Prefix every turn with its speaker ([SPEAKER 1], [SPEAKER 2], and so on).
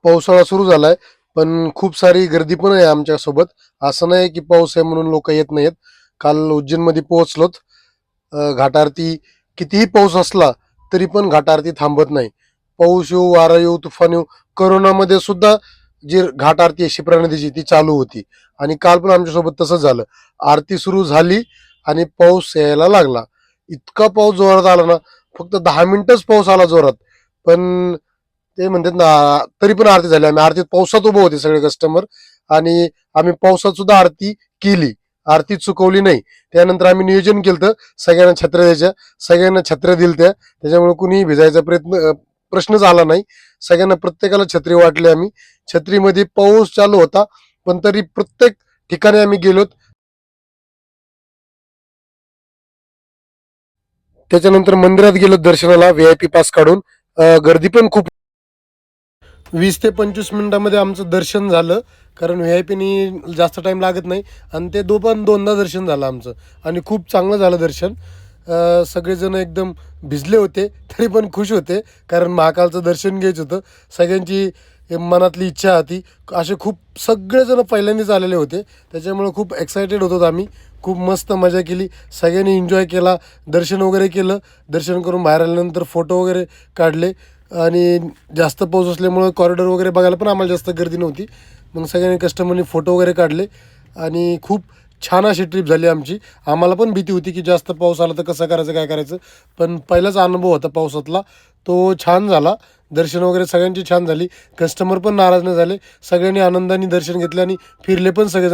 [SPEAKER 1] पावसाळा सुरू झालाय, पण खूप सारी गर्दी पण आहे आमच्यासोबत. असं नाही की पाऊस आहे म्हणून लोक येत नाहीत. काल उज्जैनमध्ये पोहोचलोत. घाट आरती कितीही पाऊस असला तरी पण घाट आरती थांबत नाही. पाऊस येऊ, वारा येऊ, तुफान येऊ, करोनामध्ये सुद्धा जी घाट आरती आहे शिप्रा नदीची ती चालू होती. आणि काल पण आमच्यासोबत तसंच झालं. आरती सुरू झाली आणि पाऊस यायला लागला. इतका पाऊस जोरात आला ना, फक्त 10 मिनिटच पाऊस आला जोरात. पण ते म्हणतात ना, तरी पण आरती झाली. आम्ही आरतीत पावसात उभे होते सगळे कस्टमर, आणि आम्ही पावसात सुद्धा आरती केली. आरती चुकवली नाही. त्यानंतर आम्ही नियोजन केलं सगळ्यांना छत्र्या द्यायच्या. सगळ्यांना छत्र्या दिल्या, त्याच्यामुळे कुणीही भिजायचा प्रश्नच आला नाही. सगळ्यांना प्रत्येकाला छत्री वाटली आम्ही. छत्रीमध्ये पाऊस चालू होता, पण तरी प्रत्येक ठिकाणी आम्ही गेलो. त्याच्यानंतर मंदिरात गेलो दर्शनाला VIP पास काढून. गर्दी पण खूप. 20 ते 25 मिनिटामध्ये आमचं दर्शन झालं, कारण VIP जास्त टाइम लागत नाही. आणि ते दोनदा दर्शन झालं आमचं, आणि खूप चांगलं झालं दर्शन. सगळेजण एकदम भिजले होते तरी पण खुश होते, कारण महाकालचं दर्शन घ्यायचं होतं. सगळ्यांची मनातली इच्छा होती. असे खूप सगळेजण पहिल्यांदाच आलेले होते, त्याच्यामुळे खूप एक्सायटेड होतो आम्ही. खूप मस्त मजा केली, सगळ्यांनी एन्जॉय केला, दर्शन वगैरे केलं. दर्शन करून बाहेर आल्यानंतर फोटो वगैरे काढले. आणि जास्त पाऊस असल्यामुळं कॉरिडॉर वगैरे बघायला पण आम्हाला जास्त गर्दी नव्हती. मग सगळ्यांनी कस्टमरनी फोटो वगैरे काढले, आणि खूप छान अशी ट्रिप झाली आमची. आम्हाला पण भीती होती की जास्त पाऊस आला तर कसं करायचं, काय करायचं. पण पहिलाच अनुभव होता पावसातला, तो छान झाला. दर्शन वगैरे सगळ्यांची छान झाली. कस्टमर पण नाराज नाही झाले. सगळ्यांनी आनंदाने दर्शन घेतले आणि फिरले पण सगळे.